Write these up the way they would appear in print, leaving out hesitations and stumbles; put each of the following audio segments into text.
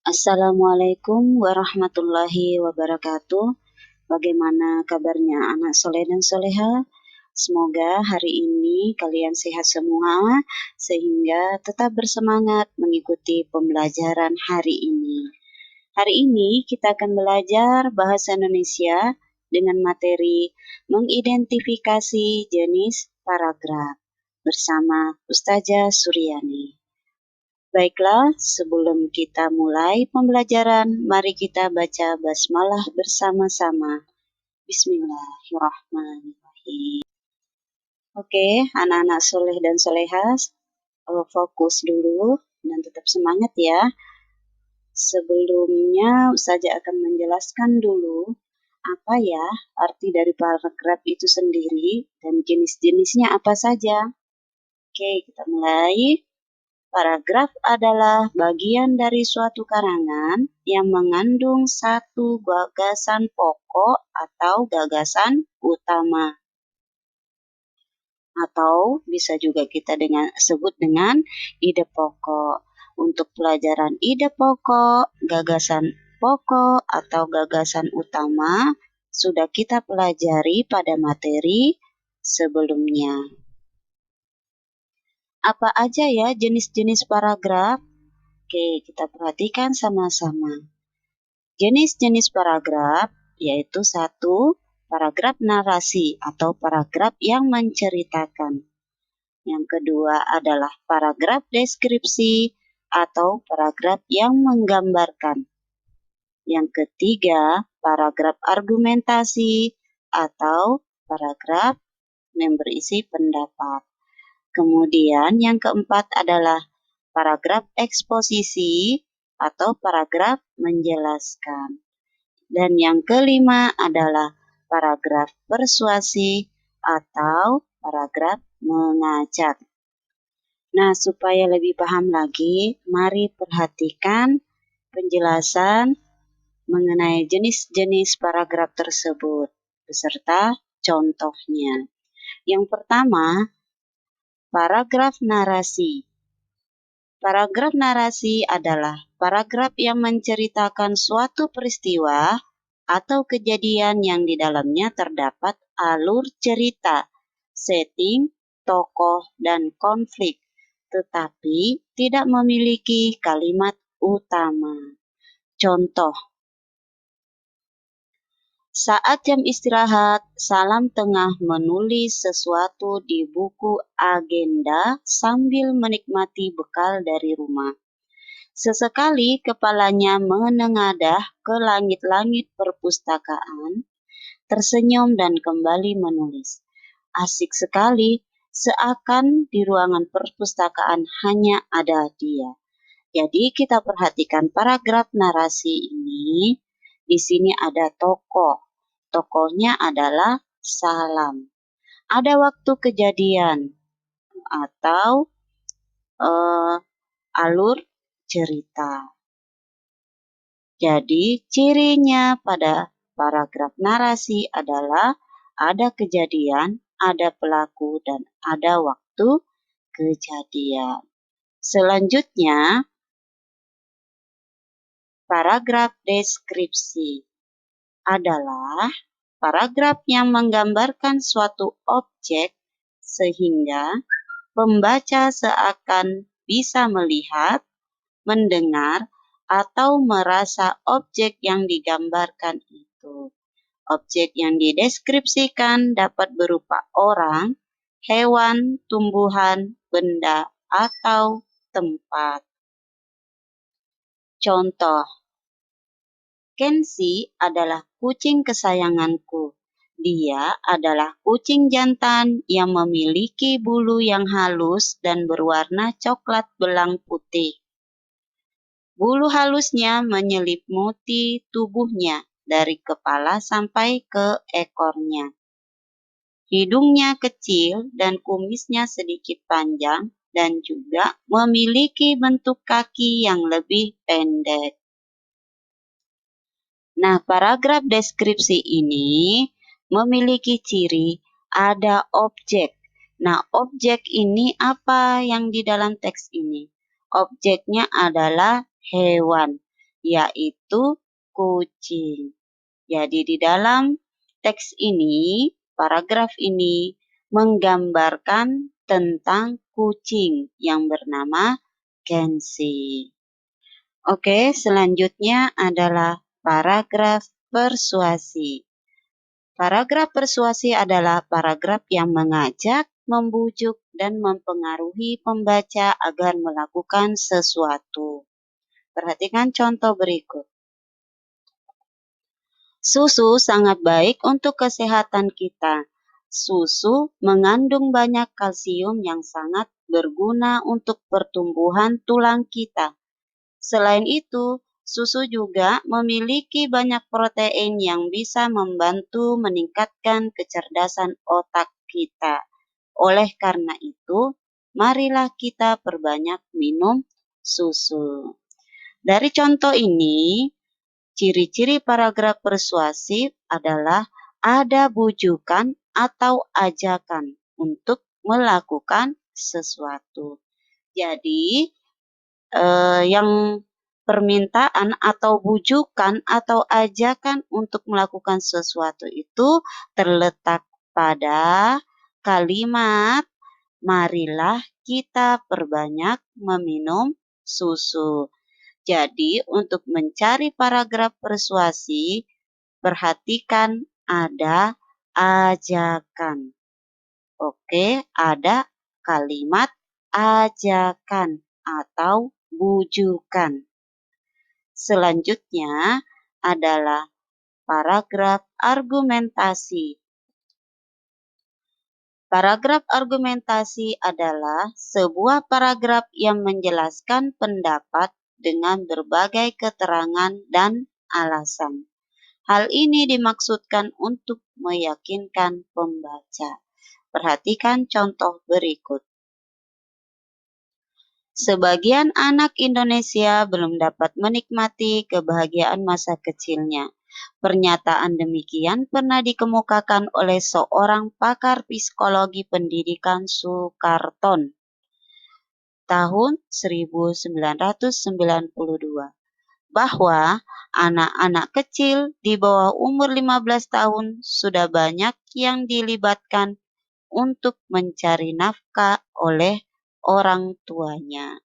Assalamualaikum warahmatullahi wabarakatuh. Bagaimana kabarnya anak soleh dan soleha? Semoga hari ini kalian sehat semua sehingga tetap bersemangat mengikuti pembelajaran hari ini. Hari ini kita akan belajar bahasa Indonesia dengan materi mengidentifikasi jenis paragraf bersama Ustazah Suryani. Baiklah, sebelum kita mulai pembelajaran, mari kita baca basmalah bersama-sama. Bismillahirrahmanirrahim. Oke, anak-anak soleh dan solehas, fokus dulu dan tetap semangat ya. Sebelumnya, Ustazah akan menjelaskan dulu apa ya arti dari paragraf itu sendiri dan jenis-jenisnya apa saja. Oke, kita mulai. Paragraf adalah bagian dari suatu karangan yang mengandung satu gagasan pokok atau gagasan utama. Atau bisa juga kita sebut dengan ide pokok. Untuk pelajaran ide pokok, gagasan pokok atau gagasan utama sudah kita pelajari pada materi sebelumnya. Apa aja ya jenis-jenis paragraf? Oke, kita perhatikan sama-sama. Jenis-jenis paragraf yaitu satu, paragraf narasi atau paragraf yang menceritakan. Yang kedua adalah paragraf deskripsi atau paragraf yang menggambarkan. Yang ketiga, paragraf argumentasi atau paragraf yang berisi pendapat. Kemudian yang keempat adalah paragraf eksposisi atau paragraf menjelaskan. Dan yang kelima adalah paragraf persuasi atau paragraf mengajak. Nah, supaya lebih paham lagi, mari perhatikan penjelasan mengenai jenis-jenis paragraf tersebut beserta contohnya. Yang pertama, paragraf narasi. Paragraf narasi adalah paragraf yang menceritakan suatu peristiwa atau kejadian yang di dalamnya terdapat alur cerita, setting, tokoh, dan konflik, tetapi tidak memiliki kalimat utama. Contoh, saat jam istirahat, Salam tengah menulis sesuatu di buku agenda sambil menikmati bekal dari rumah. Sesekali kepalanya menengadah ke langit-langit perpustakaan, tersenyum dan kembali menulis. Asik sekali, seakan di ruangan perpustakaan hanya ada dia. Jadi kita perhatikan paragraf narasi ini. Di sini ada tokoh. Tokohnya adalah Salam. Ada waktu kejadian atau alur cerita. Jadi cirinya pada paragraf narasi adalah ada kejadian, ada pelaku, dan ada waktu kejadian. Selanjutnya, paragraf deskripsi adalah paragraf yang menggambarkan suatu objek sehingga pembaca seakan bisa melihat, mendengar, atau merasa objek yang digambarkan itu. Objek yang dideskripsikan dapat berupa orang, hewan, tumbuhan, benda, atau tempat. Contoh, Kenzi adalah kucing kesayanganku. Dia adalah kucing jantan yang memiliki bulu yang halus dan berwarna coklat belang putih. Bulu halusnya menyelimuti tubuhnya dari kepala sampai ke ekornya. Hidungnya kecil dan kumisnya sedikit panjang dan juga memiliki bentuk kaki yang lebih pendek. Nah, paragraf deskripsi ini memiliki ciri ada objek. Nah, objek ini apa yang di dalam teks ini? Objeknya adalah hewan. yaitu kucing. Jadi di dalam teks ini, paragraf ini menggambarkan tentang kucing yang bernama Kenzi. Oke, selanjutnya adalah paragraf persuasi. Paragraf persuasi adalah paragraf yang mengajak, membujuk, dan mempengaruhi pembaca agar melakukan sesuatu. Perhatikan contoh berikut. Susu sangat baik untuk kesehatan kita. Susu mengandung banyak kalsium yang sangat berguna untuk pertumbuhan tulang kita. Selain itu, susu juga memiliki banyak protein yang bisa membantu meningkatkan kecerdasan otak kita. Oleh karena itu, marilah kita perbanyak minum susu. Dari contoh ini, ciri-ciri paragraf persuasif adalah ada bujukan atau ajakan untuk melakukan sesuatu. Jadi, yang permintaan atau bujukan atau ajakan untuk melakukan sesuatu itu terletak pada kalimat marilah kita perbanyak meminum susu. Jadi, untuk mencari paragraf persuasi, perhatikan ada ajakan. Oke, ada kalimat ajakan atau bujukan. Selanjutnya adalah paragraf argumentasi. Paragraf argumentasi adalah sebuah paragraf yang menjelaskan pendapat dengan berbagai keterangan dan alasan. Hal ini dimaksudkan untuk meyakinkan pembaca. Perhatikan contoh berikut. Sebagian anak Indonesia belum dapat menikmati kebahagiaan masa kecilnya. Pernyataan demikian pernah dikemukakan oleh seorang pakar psikologi pendidikan Sukarton tahun 1992. Bahwa anak-anak kecil di bawah umur 15 tahun sudah banyak yang dilibatkan untuk mencari nafkah oleh orang tuanya.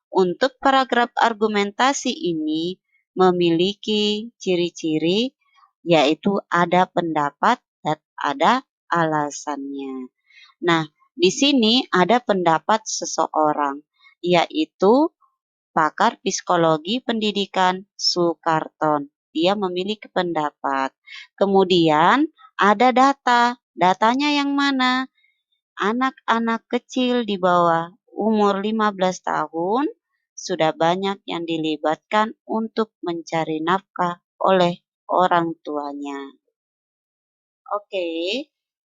Untuk paragraf argumentasi ini memiliki ciri-ciri yaitu ada pendapat dan ada alasannya. Nah, di sini ada pendapat seseorang yaitu pakar psikologi pendidikan Sukarton. Dia memiliki pendapat. Kemudian ada data. Datanya yang mana? Anak-anak kecil di bawah umur 15 tahun sudah banyak yang dilibatkan untuk mencari nafkah oleh orang tuanya. Oke,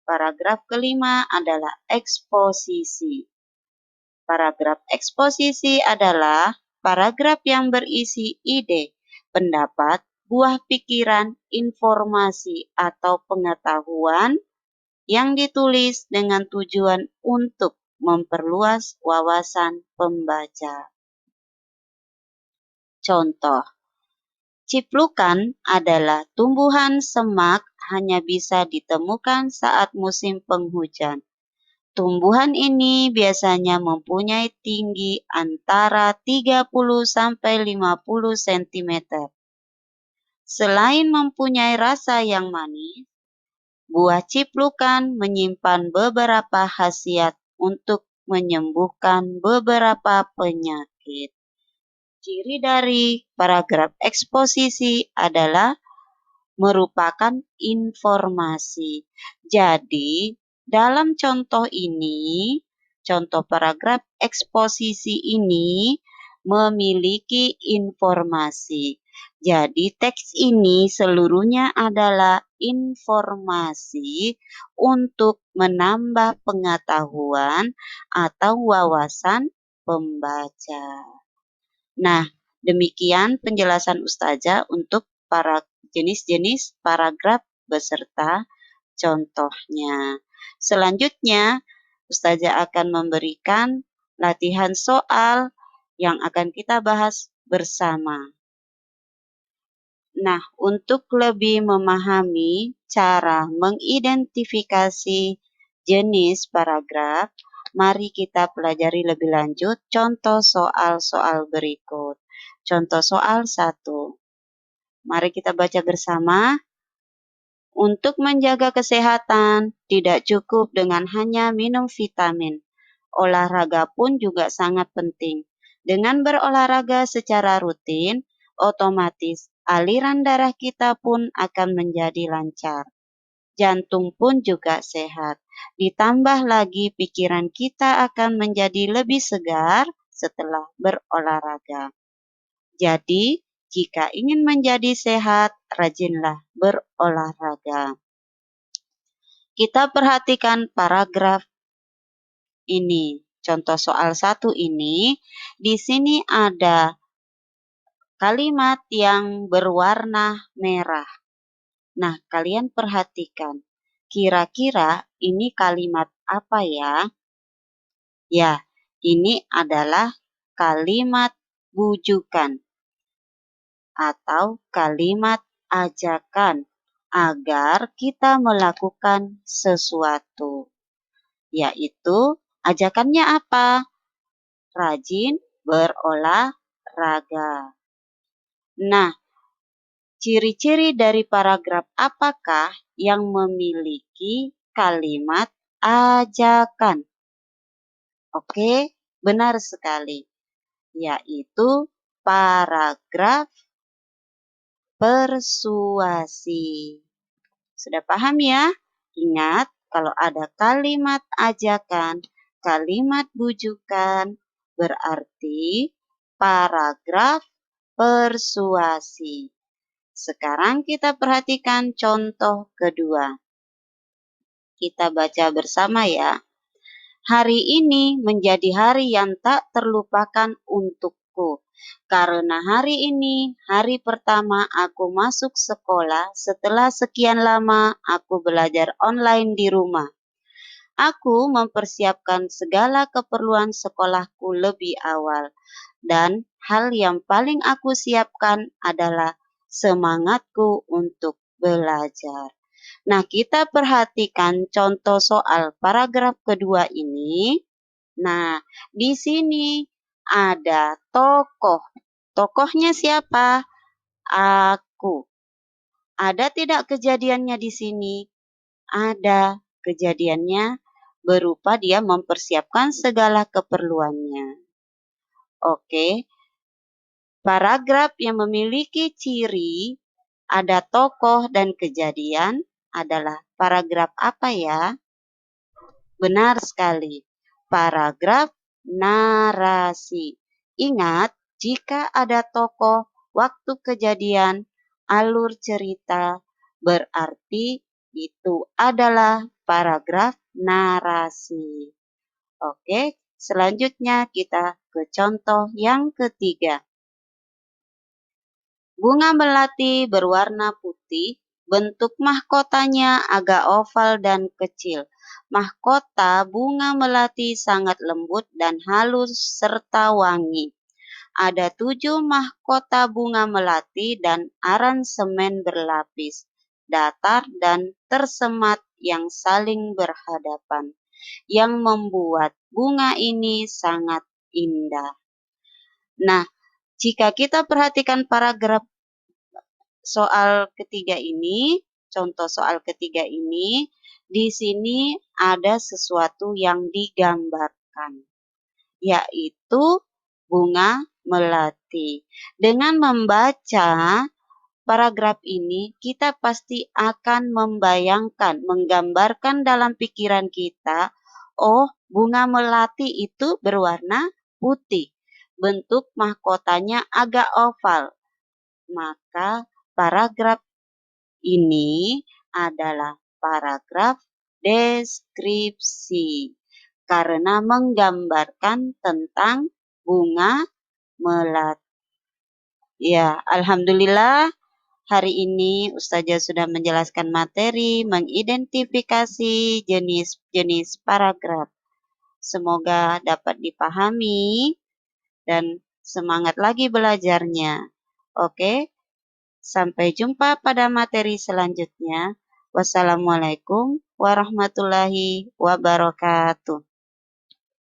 paragraf kelima adalah eksposisi. Paragraf eksposisi adalah paragraf yang berisi ide, pendapat, buah pikiran, informasi, atau pengetahuan yang ditulis dengan tujuan untuk memperluas wawasan pembaca. Contoh, ciplukan adalah tumbuhan semak hanya bisa ditemukan saat musim penghujan. Tumbuhan ini biasanya mempunyai tinggi antara 30 sampai 50 cm. Selain mempunyai rasa yang manis, buah ciplukan menyimpan beberapa khasiat untuk menyembuhkan beberapa penyakit. Ciri dari paragraf eksposisi adalah merupakan informasi. Jadi, dalam contoh ini, contoh paragraf eksposisi ini memiliki informasi. Jadi, teks ini seluruhnya adalah informasi untuk menambah pengetahuan atau wawasan pembaca. Nah, demikian penjelasan Ustazah untuk para jenis-jenis paragraf beserta contohnya. Selanjutnya, Ustazah akan memberikan latihan soal yang akan kita bahas bersama. Nah, untuk lebih memahami cara mengidentifikasi jenis paragraf, mari kita pelajari lebih lanjut contoh soal-soal berikut. Contoh soal 1. Mari kita baca bersama. Untuk menjaga kesehatan, tidak cukup dengan hanya minum vitamin. Olahraga pun juga sangat penting. Dengan berolahraga secara rutin, otomatis aliran darah kita pun akan menjadi lancar. Jantung pun juga sehat. Ditambah lagi pikiran kita akan menjadi lebih segar setelah berolahraga. Jadi, jika ingin menjadi sehat, rajinlah berolahraga. Kita perhatikan paragraf ini. Contoh soal 1 ini, di sini ada kalimat yang berwarna merah. Nah, kalian perhatikan. Kira-kira ini kalimat apa ya? Ya, ini adalah kalimat bujukan atau kalimat ajakan agar kita melakukan sesuatu. Yaitu, ajakannya apa? Rajin berolahraga. Nah, ciri-ciri dari paragraf apakah yang memiliki kalimat ajakan? Oke, benar sekali. Yaitu paragraf persuasi. Sudah paham ya? Ingat, kalau ada kalimat ajakan, kalimat bujukan, berarti paragraf persuasi. Sekarang kita perhatikan contoh kedua. Kita baca bersama ya. Hari ini menjadi hari yang tak terlupakan untukku. Karena hari ini hari pertama aku masuk sekolah setelah sekian lama aku belajar online di rumah. Aku mempersiapkan segala keperluan sekolahku lebih awal. Dan hal yang paling aku siapkan adalah semangatku untuk belajar. Nah, kita perhatikan contoh soal paragraf kedua ini. Nah, di sini ada tokoh. Tokohnya siapa? Aku. Ada tidak kejadiannya di sini? Ada kejadiannya berupa dia mempersiapkan segala keperluannya. Oke, paragraf yang memiliki ciri ada tokoh dan kejadian adalah paragraf apa ya? Benar sekali, paragraf narasi. Ingat, jika ada tokoh, waktu kejadian, alur cerita, berarti itu adalah paragraf narasi. Oke, selanjutnya kita ke contoh yang ketiga. Bunga melati berwarna putih, bentuk mahkotanya agak oval dan kecil. Mahkota bunga melati sangat lembut dan halus serta wangi. Ada 7 mahkota bunga melati dan aransemen berlapis, datar dan tersemat yang saling berhadapan, yang membuat bunga ini sangat indah. Nah, jika kita perhatikan paragraf soal ketiga ini, contoh soal ketiga ini, di sini ada sesuatu yang digambarkan, yaitu bunga melati. Dengan membaca paragraf ini, kita pasti akan membayangkan, menggambarkan dalam pikiran kita, oh, bunga melati itu berwarna putih. Bentuk mahkotanya agak oval. Maka paragraf ini adalah paragraf deskripsi karena menggambarkan tentang bunga melati. Ya, alhamdulillah hari ini Ustazah sudah menjelaskan materi mengidentifikasi jenis-jenis paragraf. Semoga dapat dipahami dan semangat lagi belajarnya. Oke, Sampai jumpa pada materi selanjutnya. Wassalamualaikum warahmatullahi wabarakatuh.